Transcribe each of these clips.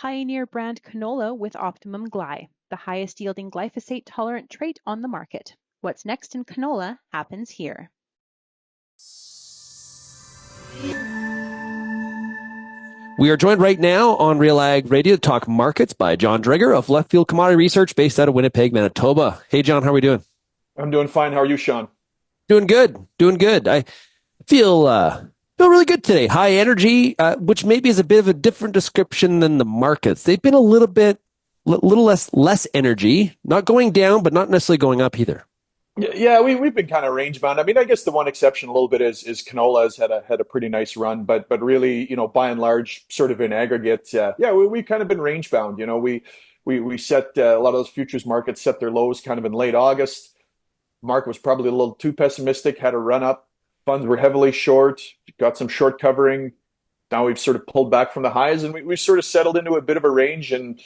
Pioneer brand canola with Optimum Gly, the highest yielding glyphosate tolerant trait on the market. What's next in canola happens here. We are joined right now on Real Ag Radio to talk markets by Jon Driedger of LeftField Commodity Research based out of Winnipeg, Manitoba. Hey, John, how are we doing? I'm doing fine. How are you, Sean? Doing good. Doing good. I feel really good today. High energy, which maybe is a bit of a different description than the markets. They've been a little less energy, not going down, but not necessarily going up either. Yeah, we've been kind of range bound. I mean, I guess the one exception a little bit is canola has had a pretty nice run, but really, by and large, sort of in aggregate, yeah, we've kind of been range bound. We set a lot of those futures markets set their lows kind of in late August. Market was probably a little too pessimistic, had a run up. Funds were heavily short, got some short covering. Now we've sort of pulled back from the highs, and we've sort of settled into a bit of a range. And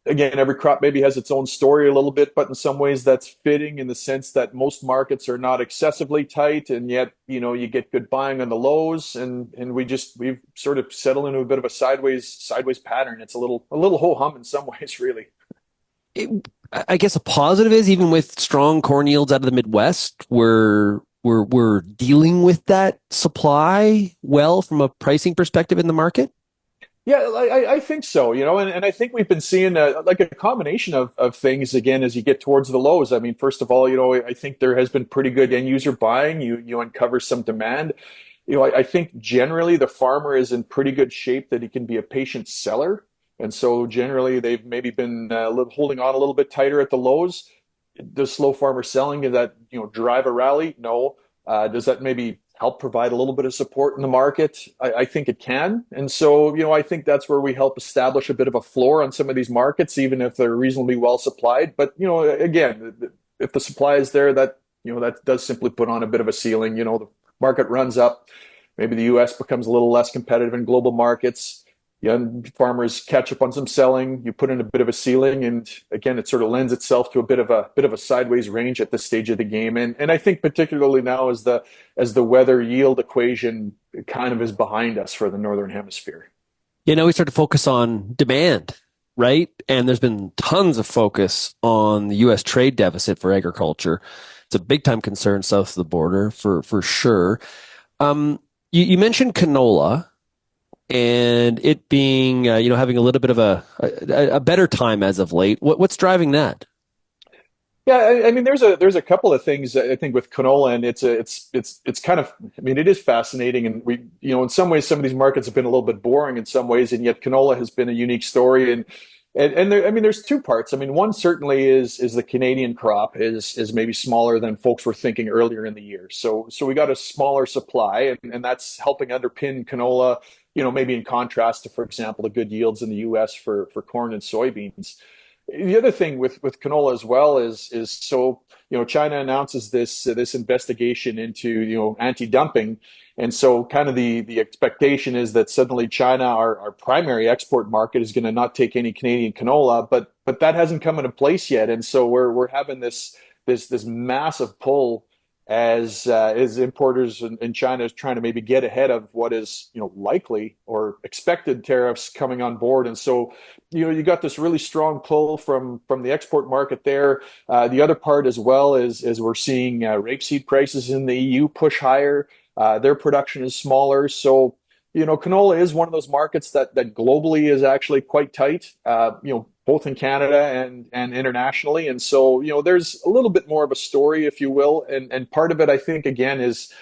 again, every crop maybe has its own story a little bit, but in some ways that's fitting in the sense that most markets are not excessively tight, and yet, you get good buying on the lows, and we've sort of settled into a bit of a sideways pattern. It's a little ho hum in some ways, really. I guess a positive is even with strong corn yields out of the Midwest, we're dealing with that supply well from a pricing perspective in the market. Yeah, I think so, and I think we've been seeing like a combination of things again as you get towards the lows. I mean, first of all, I think there has been pretty good end user buying. You uncover some demand. I think generally the farmer is in pretty good shape that he can be a patient seller. And so generally they've maybe been holding on a little bit tighter at the lows. Does slow farmer selling, does that, drive a rally? No. Does that maybe help provide a little bit of support in the market? I think it can. And so, I think that's where we help establish a bit of a floor on some of these markets, even if they're reasonably well supplied. But, again, if the supply is there, that does simply put on a bit of a ceiling. The market runs up. Maybe the US becomes a little less competitive in global markets. Young farmers catch up on some selling. You put in a bit of a ceiling, and again, it sort of lends itself to a bit of a sideways range at this stage of the game. And I think particularly now as the weather yield equation kind of is behind us for the northern hemisphere. We start to focus on demand, right? And there's been tons of focus on the U.S. trade deficit for agriculture. It's a big time concern south of the border for sure. You mentioned canola and it being, having a little bit of a better time as of late. What's driving that? Yeah, I mean, there's a couple of things I think with canola, and it's kind of, I mean, it is fascinating, and in some ways, some of these markets have been a little bit boring in some ways, and yet canola has been a unique story, and there, I mean, there's two parts. I mean, one certainly is the Canadian crop is maybe smaller than folks were thinking earlier in the year, so we got a smaller supply, and that's helping underpin canola. Maybe in contrast to, for example, the good yields in the U.S. for corn and soybeans. The other thing with canola as well is so China announces this investigation into anti-dumping, and so kind of the expectation is that suddenly China, our primary export market, is going to not take any Canadian canola, but that hasn't come into place yet, and so we're having this massive pull as importers in China is trying to maybe get ahead of what is likely or expected tariffs coming on board, and so you got this really strong pull from the export market there. The other part as well is we're seeing rapeseed prices in the EU push higher. Their production is smaller, so canola is one of those markets that globally is actually quite tight. Both in Canada and internationally. And so, there's a little bit more of a story, if you will. And part of it, I think, again, is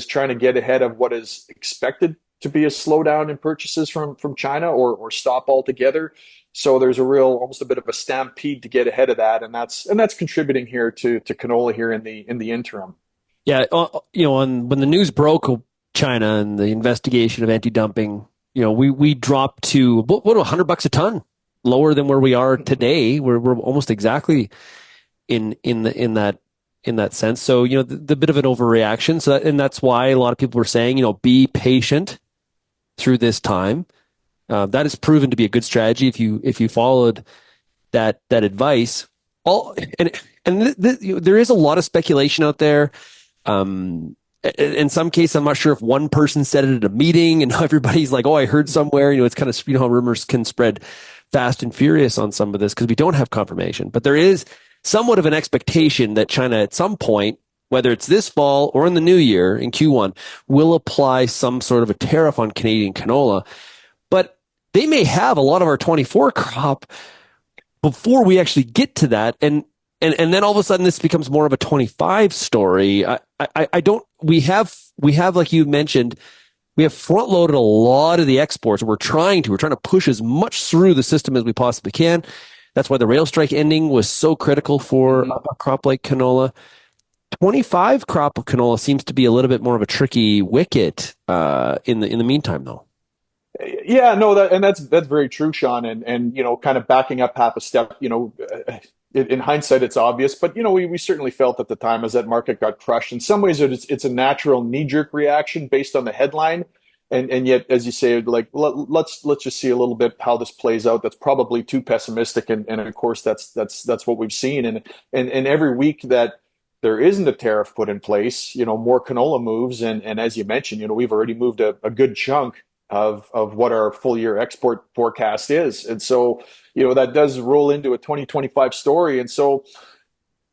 trying to get ahead of what is expected to be a slowdown in purchases from China or stop altogether. So there's almost a bit of a stampede to get ahead of that. And that's contributing here to canola here in the interim. Yeah. When the news broke of China and the investigation of anti-dumping, we dropped to what $100 a ton. Lower than where we are today. We're almost exactly in that sense. So the bit of an overreaction. So and that's why a lot of people were saying be patient through this time. That has proven to be a good strategy if you followed that advice. There is a lot of speculation out there. in some cases, I'm not sure if one person said it at a meeting and everybody's like, oh, I heard somewhere. It's kind of, how rumors can spread fast and furious on some of this because we don't have confirmation. But there is somewhat of an expectation that China at some point, whether it's this fall or in the new year in Q1, will apply some sort of a tariff on Canadian canola. But they may have a lot of our 24 crop before we actually get to that. And then all of a sudden this becomes more of a 25 story. I don't, we have, like you mentioned, we have front loaded a lot of the exports. We're trying to push as much through the system as we possibly can. That's why the rail strike ending was so critical for a crop like canola. 25 crop of canola seems to be a little bit more of a tricky wicket in the meantime, though. Yeah, no, that's very true, Sean. And kind of backing up half a step, in hindsight, it's obvious, but we certainly felt at the time as that market got crushed. In some ways, it's a natural knee-jerk reaction based on the headline, and yet, as you say, like let's just see a little bit how this plays out. That's probably too pessimistic, and of course, that's what we've seen, and every week that there isn't a tariff put in place, more canola moves, and as you mentioned, we've already moved a good chunk of what our full year export forecast is. And so, that does roll into a 2025 story. And so,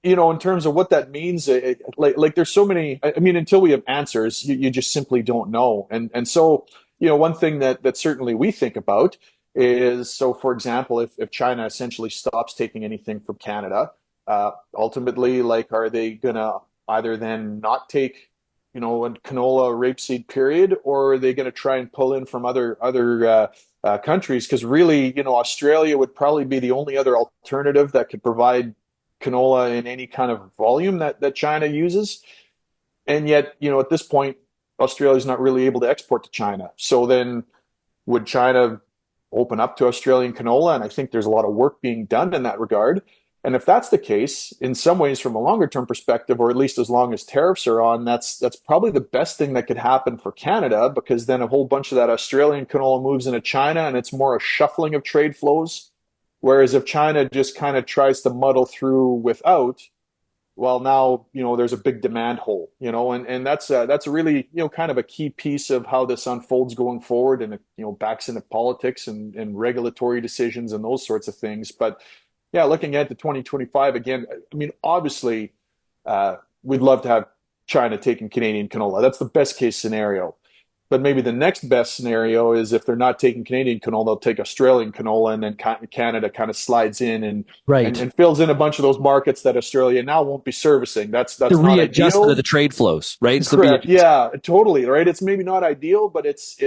in terms of what that means, like there's so many, I mean, until we have answers, you just simply don't know. And so, one thing that certainly we think about is, so for example, if China essentially stops taking anything from Canada, ultimately, like, are they gonna either then not take a canola rapeseed period, or are they going to try and pull in from other countries? Because really, Australia would probably be the only other alternative that could provide canola in any kind of volume that China uses. And yet, at this point, Australia is not really able to export to China. So then would China open up to Australian canola? And I think there's a lot of work being done in that regard. And if that's the case, in some ways, from a longer term perspective, or at least as long as tariffs are on, that's probably the best thing that could happen for Canada, because then a whole bunch of that Australian canola moves into China, and it's more a shuffling of trade flows. Whereas if China just kind of tries to muddle through without, well, now there's a big demand hole, and that's really kind of a key piece of how this unfolds going forward, and it backs into politics and regulatory decisions and those sorts of things, but. Yeah, looking at the 2025 again, I mean, obviously, we'd love to have China taking Canadian canola. That's the best case scenario. But maybe the next best scenario is if they're not taking Canadian canola, they'll take Australian canola, and then Canada kind of slides in and fills in a bunch of those markets that Australia now won't be servicing. That's the not readjustment ideal. of the trade flows, right? It's Correct. Yeah, totally. Right. It's maybe not ideal, but it's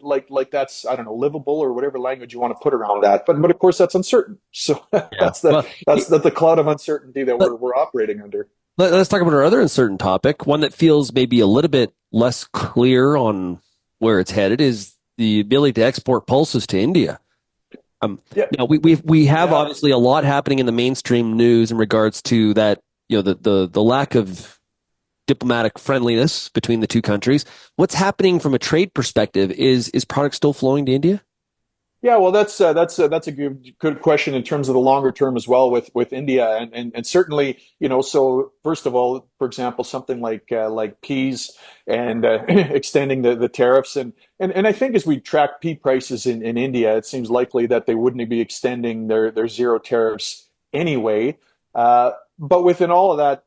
like that's, I don't know, livable, or whatever language you want to put around that. But of course that's uncertain. So that's the cloud of uncertainty that we're operating under. Let's talk about our other uncertain topic, one that feels maybe a little bit less clear on where it's headed, is the ability to export pulses to India. We have obviously a lot happening in the mainstream news in regards to that, the lack of diplomatic friendliness between the two countries. What's happening from a trade perspective? Is product still flowing to India? Yeah, well, that's a good question in terms of the longer term as well with India, and certainly, so first of all, for example, something like peas, and extending the tariffs, and I think as we track pea prices in India, it seems likely that they wouldn't be extending their zero tariffs anyway. But within all of that,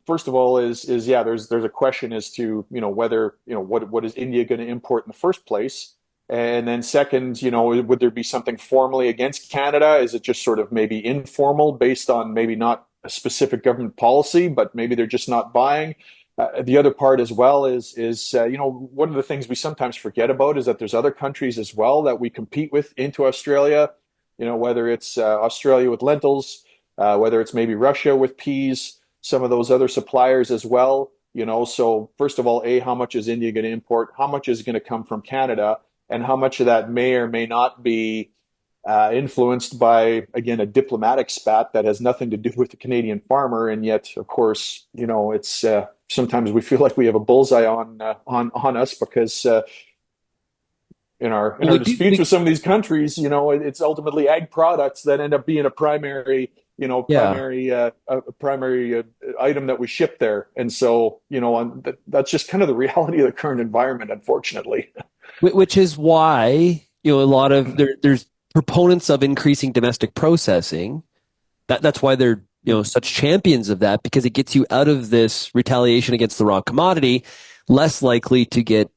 first of all, there's a question as to whether what is India going to import in the first place. And then second, would there be something formally against Canada? Is it just sort of maybe informal, based on maybe not a specific government policy, but maybe they're just not buying? The other part as well is one of the things we sometimes forget about is that there's other countries as well that we compete with into Australia. Whether it's Australia with lentils, whether it's maybe Russia with peas, some of those other suppliers as well. So first of all, how much is India going to import? How much is going to come from Canada? And how much of that may or may not be influenced by, again, a diplomatic spat that has nothing to do with the Canadian farmer. And yet, of course, it's sometimes we feel like we have a bullseye on us, because in our disputes with some of these countries, it's ultimately ag products that end up being a primary Yeah. primary item that we ship there. And so, that's just kind of the reality of the current environment, unfortunately. Which is why, a lot of there's proponents of increasing domestic processing. That's why they're, such champions of that, because it gets you out of this retaliation against the raw commodity, less likely to get,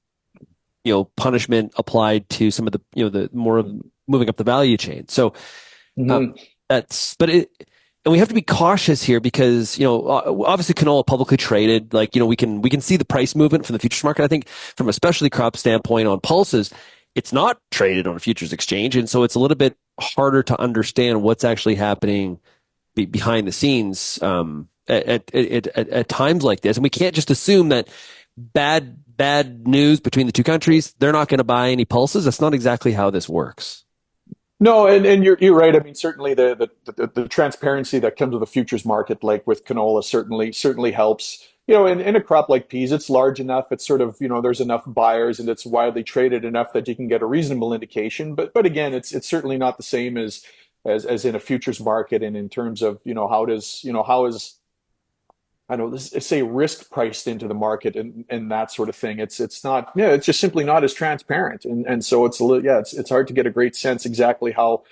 punishment applied to some of the, the more of moving up the value chain. So, Mhm. and we have to be cautious here because, obviously canola publicly traded, like, we can see the price movement from the futures market. I think from a specialty crop standpoint on pulses, it's not traded on a futures exchange. And so it's a little bit harder to understand what's actually happening behind the scenes, at times like this. And we can't just assume that bad news between the two countries, they're not going to buy any pulses. That's not exactly how this works. No, and you're right. I mean, certainly the transparency that comes with the futures market, like with canola, certainly helps. In a crop like peas, it's large enough. It's sort of, there's enough buyers and it's widely traded enough that you can get a reasonable indication. But again, it's certainly not the same as in a futures market. And in terms of, how is I don't know, let's say risk priced into the market and that sort of thing. It's not, yeah, it's just simply not as transparent. And so it's a little, yeah, it's hard to get a great sense exactly how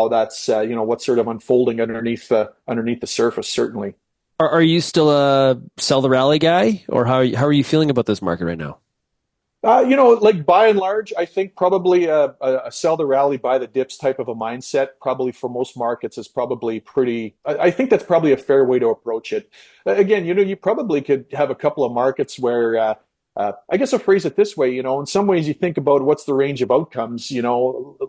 that's, what's sort of unfolding underneath the surface, certainly. Are you still a sell the rally guy, or how are you feeling about this market right now? Like by and large, I think probably a sell the rally, buy the dips type of a mindset, probably for most markets is probably pretty, I think that's probably a fair way to approach it. Again, you probably could have a couple of markets where, I guess I'll phrase it this way, in some ways you think about what's the range of outcomes,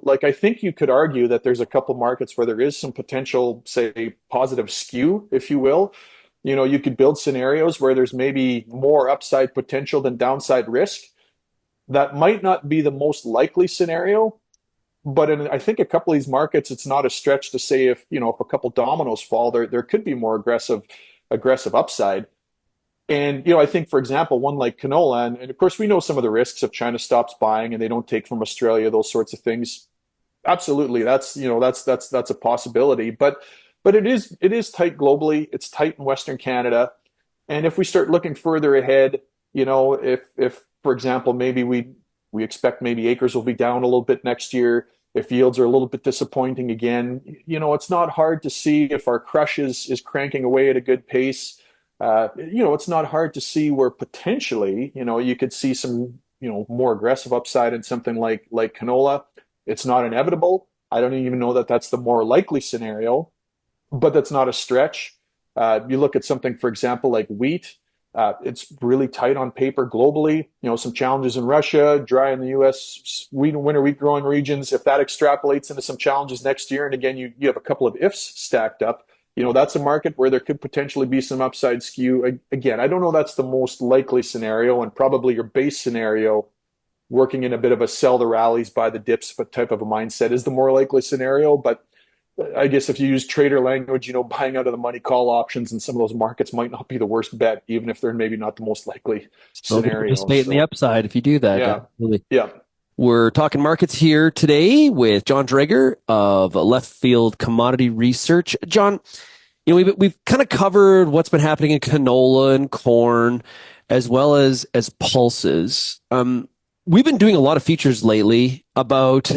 like I think you could argue that there's a couple markets where there is some potential, say, positive skew, if you will. You could build scenarios where there's maybe more upside potential than downside risk. That might not be the most likely scenario, but in I think a couple of these markets, it's not a stretch to say if a couple dominoes fall, there could be more aggressive upside. And I think for example, one like canola, and of course we know some of the risks if China stops buying and they don't take from Australia, those sorts of things. Absolutely, that's a possibility. But it is tight globally. It's tight in Western Canada. And if we start looking further ahead, if for example, maybe we expect maybe acres will be down a little bit next year. If yields are a little bit disappointing again, it's not hard to see if our crush is cranking away at a good pace. It's not hard to see where potentially, you could see some, more aggressive upside in something like canola. It's not inevitable. I don't even know that that's the more likely scenario, but that's not a stretch. You look at something, for example, like wheat. It's really tight on paper globally. Some challenges in Russia, dry in the U.S., winter wheat growing regions. If that extrapolates into some challenges next year, and again, you have a couple of ifs stacked up, that's a market where there could potentially be some upside skew. Again, I don't know that's the most likely scenario, and probably your base scenario, working in a bit of a sell the rallies, buy the dips type of a mindset is the more likely scenario. But I guess if you use trader language, buying out of the money call options in some of those markets might not be the worst bet, even if they're maybe not the most likely Still can scenario. participate in the So, upside if you do that. yeah, Absolutely. yeah. We're talking markets here today with Jon Driedger of LeftField Commodity Research. John, we've kind of covered what's been happening in canola and corn, as well as pulses. We've been doing a lot of features lately about,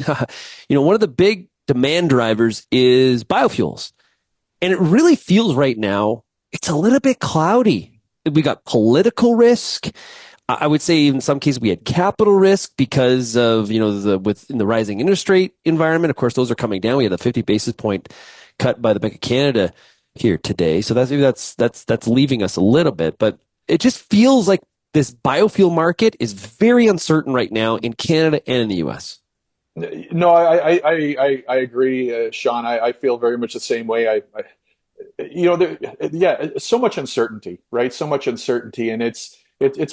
one of the big demand drivers is biofuels. And it really feels right now, it's a little bit cloudy. We got political risk. I would say in some cases we had capital risk because of, within the rising interest rate environment. Of course, those are coming down. We had a 50 basis point cut by the Bank of Canada here today. So that's leaving us a little bit, but it just feels like this biofuel market is very uncertain right now in Canada and in the US. No, I agree, Sean. I feel very much the same way. Yeah, so much uncertainty, right? So much uncertainty, and it's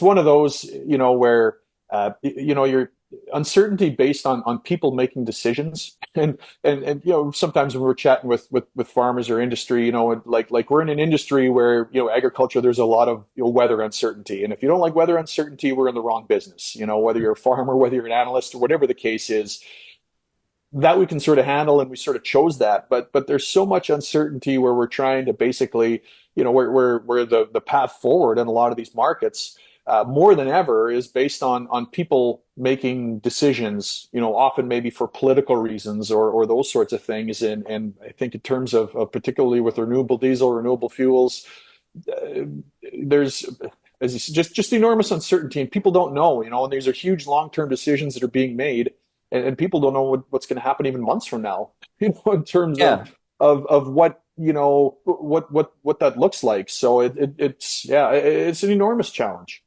one of those, where you're uncertainty based on people making decisions, and sometimes when we're chatting with farmers or industry, like we're in an industry where agriculture, there's a lot of weather uncertainty, and if you don't like weather uncertainty, we're in the wrong business. Whether you're a farmer, whether you're an analyst, or whatever the case is, that we can sort of handle, and we sort of chose that. But there's so much uncertainty where we're trying to basically, where the path forward in a lot of these markets, more than ever, is based on people making decisions, often maybe for political reasons or those sorts of things. And I think in terms of particularly with renewable diesel, renewable fuels, uh, there's as you said, just enormous uncertainty, and people don't know, and these are huge long-term decisions that are being made, and people don't know what's going to happen even months from now, in terms Yeah. of what what that looks like. So it's yeah, it's an enormous challenge.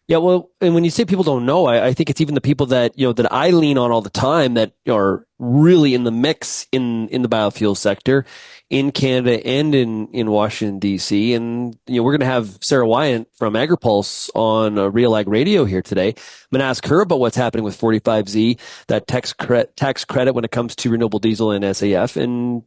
Yeah, well, and when you say people don't know, I think it's even the people that that I lean on all the time that are really in the mix in the biofuel sector in Canada and in Washington D.C. And we're going to have Sarah Wyant from AgriPulse on Real Ag Radio here today. I'm going to ask her about what's happening with 45Z, that tax credit when it comes to renewable diesel and SAF, and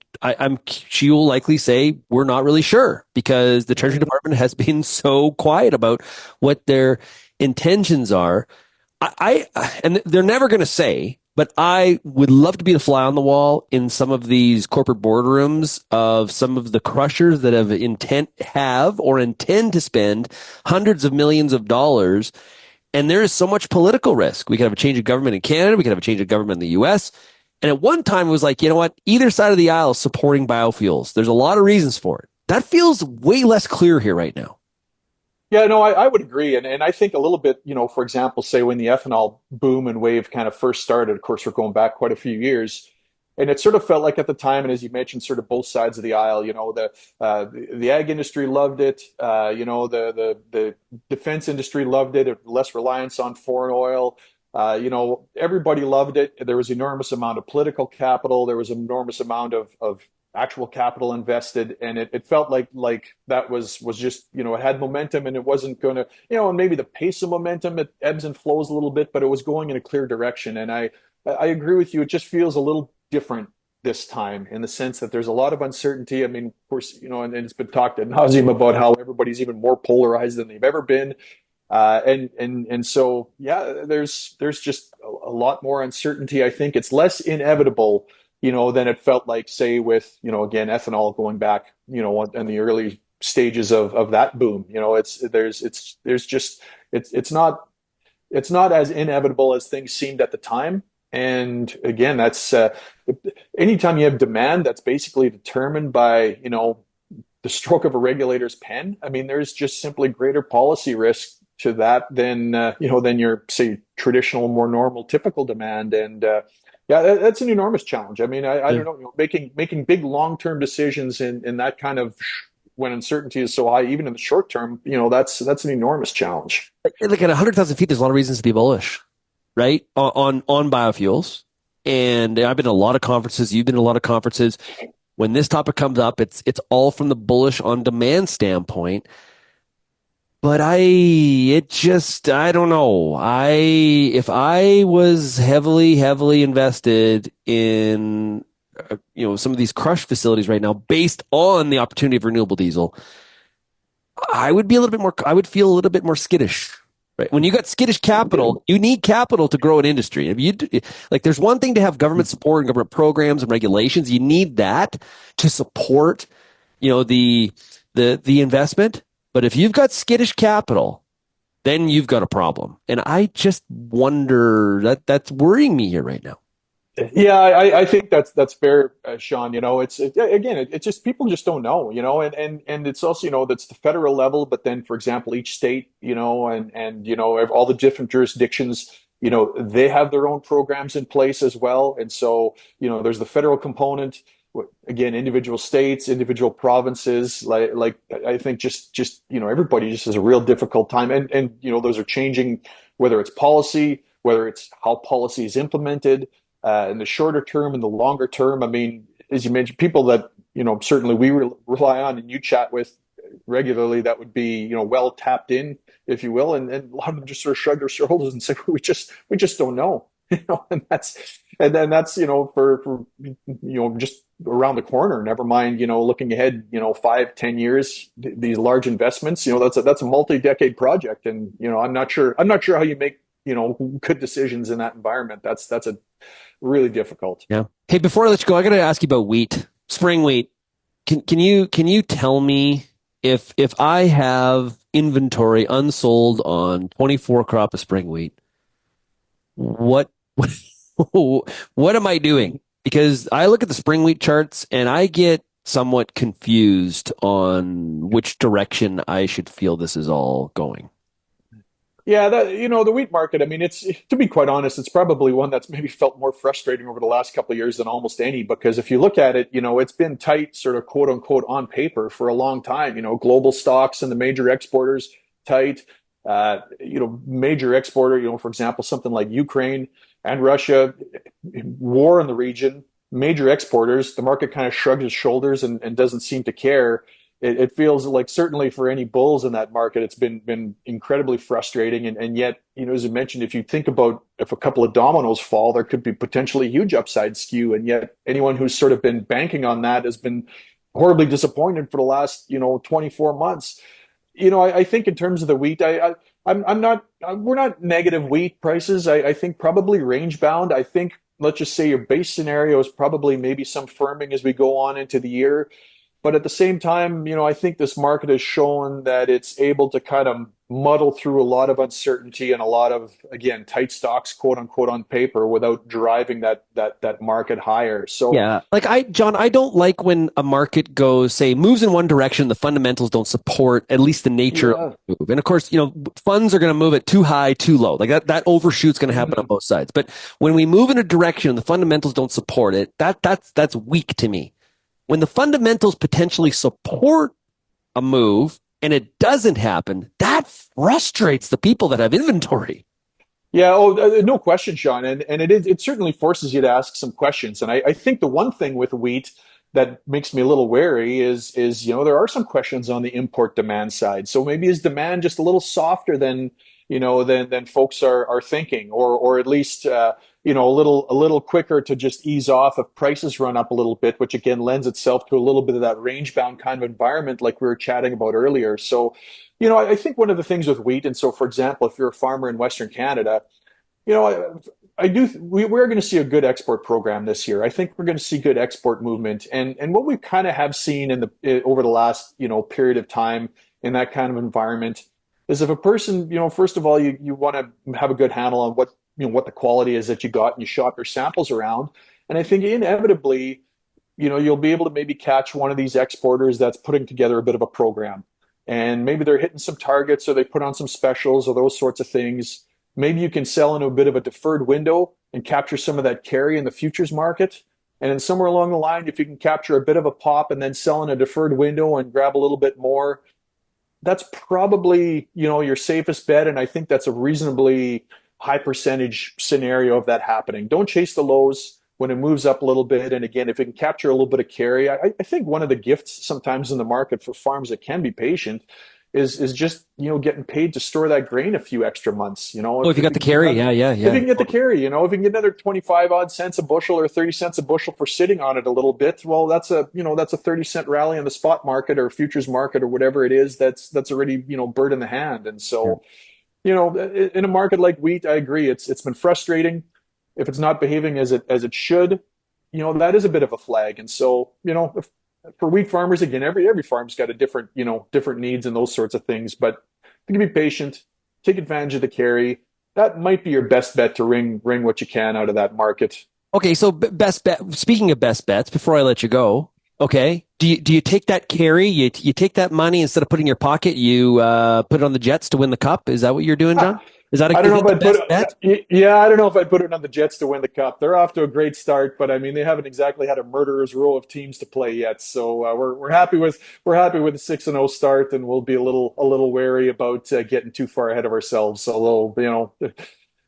she will likely say we're not really sure because the Treasury Department has been so quiet about what their intentions are. And they're never going to say, but I would love to be the fly on the wall in some of these corporate boardrooms of some of the crushers that have or intend to spend hundreds of millions of dollars. And there is so much political risk. We could have a change of government in Canada. We could have a change of government in the US. And at one time it was like, you know what? Either side of the aisle is supporting biofuels. There's a lot of reasons for it. That feels way less clear here right now. Yeah, no, I would agree. And I think a little bit, for example, say when the ethanol boom and wave kind of first started, of course, we're going back quite a few years. And it sort of felt like at the time, and as you mentioned, sort of both sides of the aisle, the ag industry loved it, the defense industry loved it, less reliance on foreign oil. Everybody loved it. There was enormous amount of political capital. There was enormous amount of actual capital invested, and it felt like that was just, it had momentum, and it wasn't going to, and maybe the pace of momentum, it ebbs and flows a little bit, but it was going in a clear direction. And I agree with you. It just feels a little different this time in the sense that there's a lot of uncertainty. I mean, of course, and it's been talked ad nauseum about how everybody's even more polarized than they've ever been. And so, yeah, there's just a lot more uncertainty. I think it's less inevitable, than it felt like, say, with, again, ethanol going back, in the early stages of that boom. It's not as inevitable as things seemed at the time. And again, that's anytime you have demand that's basically determined by, the stroke of a regulator's pen. I mean, there's just simply greater policy risk to that than your, say, traditional, more normal, typical demand. And yeah, that's an enormous challenge. I mean, I don't know, making big long-term decisions in that kind of when uncertainty is so high, even in the short term, that's an enormous challenge. Like at 100,000 feet, there's a lot of reasons to be bullish, right? On biofuels. And I've been to a lot of conferences. You've been to a lot of conferences. When this topic comes up, it's all from the bullish on demand standpoint. But I don't know. If I was heavily invested in, some of these crush facilities right now, based on the opportunity of renewable diesel, I would feel a little bit more skittish, right? When you got skittish capital, you need capital to grow an industry. There's one thing to have government support and government programs and regulations. You need that to support, the investment. But if you've got skittish capital, then you've got a problem. And I just wonder that's worrying me here right now. Yeah, I think that's fair, Sean. It's just people just don't know, and it's also, that's the federal level, but then, for example, each state, and all the different jurisdictions, they have their own programs in place as well. And so, there's the federal component. Again, individual states, individual provinces, like I think just everybody just has a real difficult time, and those are changing, whether it's policy, whether it's how policy is implemented, in the shorter term and the longer term. I mean, as you mentioned, people that certainly we rely on and you chat with regularly, that would be well tapped in, if you will, and a lot of them just sort of shrug their shoulders and say we just don't know, and then that's for just around the corner, never mind looking ahead 5-10 years, these large investments, that's a multi-decade project. And I'm not sure how you make good decisions in that environment. That's a really difficult. Yeah. Hey, before I let you go, I got to ask you about wheat, spring wheat. Can you tell me if I have inventory unsold on 24 crop of spring wheat, what what am I doing? Because I look at the spring wheat charts and I get somewhat confused on which direction I should feel this is all going. Yeah, the wheat market, I mean, it's to be quite honest, it's probably one that's maybe felt more frustrating over the last couple of years than almost any, because if you look at it, it's been tight, sort of quote unquote on paper for a long time. Global stocks and the major exporters tight. Major exporter, for example, something like Ukraine and Russia, war in the region, major exporters, the market kind of shrugs its shoulders and doesn't seem to care. It feels like certainly for any bulls in that market, it's been incredibly frustrating. And yet, as I mentioned, if you think about if a couple of dominoes fall, there could be potentially huge upside skew. And yet anyone who's sort of been banking on that has been horribly disappointed for the last, 24 months. I think in terms of the wheat, I'm not, we're not negative wheat prices. I think probably range bound. I think, let's just say your base scenario is probably maybe some firming as we go on into the year. But at the same time, I think this market has shown that it's able to kind of muddle through a lot of uncertainty and a lot of, again, tight stocks, quote unquote, on paper without driving that market higher. So Yeah, John, I don't like when a market goes, say, moves in one direction, the fundamentals don't support at least the nature yeah. of the move. And of course, funds are going to move it too high, too low. Like that overshoot's going to happen on both sides. But when we move in a direction and the fundamentals don't support it, that's weak to me. When the fundamentals potentially support a move and it doesn't happen, that frustrates the people that have inventory. Yeah, no question, Sean, and it certainly forces you to ask some questions. And I think the one thing with wheat that makes me a little wary is there are some questions on the import demand side. So maybe is demand just a little softer than than folks are thinking, or at least a little quicker to just ease off if prices run up a little bit, which again lends itself to a little bit of that range bound kind of environment like we were chatting about earlier. So I think one of the things with wheat, and so for example, if you're a farmer in Western Canada, we're going to see a good export program this year. I think we're going to see good export movement, and what we kind of have seen over the last period of time in that kind of environment is if a person, first of all, you want to have a good handle on what the quality is that you got, and you shop your samples around. And I think inevitably, you'll be able to maybe catch one of these exporters that's putting together a bit of a program. And maybe they're hitting some targets, or they put on some specials or those sorts of things. Maybe you can sell into a bit of a deferred window and capture some of that carry in the futures market. And then somewhere along the line, if you can capture a bit of a pop and then sell in a deferred window and grab a little bit more, that's probably, your safest bet. And I think that's a reasonably high percentage scenario of that happening. Don't chase the lows when it moves up a little bit. And again, if it can capture a little bit of carry, I think one of the gifts sometimes in the market for farms that can be patient is just, getting paid to store that grain a few extra months. If you got the carry, yeah. If you can get the carry, if you can get another 25 odd cents a bushel or 30 cents a bushel for sitting on it a little bit, well, that's a 30-cent rally in the spot market or futures market or whatever it is that's already, bird in the hand. And so, in a market like wheat, I agree. It's been frustrating. If it's not behaving as it should, that is a bit of a flag. And so, for wheat farmers, again, every farm's got a different needs and those sorts of things. But you can be patient, take advantage of the carry. That might be your best bet to wring what you can out of that market. Okay, so best bet. Speaking of best bets, before I let you go, okay, do you take that carry? You take that money instead of putting it in your pocket, you put it on the Jets to win the cup. Is that what you're doing, John? Is that I don't know if I'd best bet? Yeah, I don't know if I'd put it on the Jets to win the cup. They're off to a great start, but I mean, they haven't exactly had a murderer's row of teams to play yet. So we're happy with the 6-0 start, and we'll be a little wary about getting too far ahead of ourselves. Although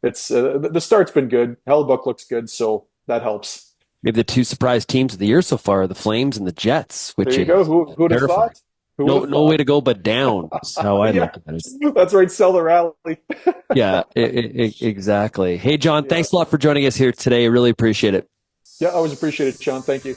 it's the start's been good. Hellebuyck looks good, so that helps. Maybe the two surprise teams of the year so far are the Flames and the Jets, which there you go. Who'd have thought? No way to go but down. That's how I look at it. That's right. Sell the rally. Yeah, exactly. Hey, John, thanks a lot for joining us here today. I really appreciate it. Yeah, I always appreciate it, Sean. Thank you.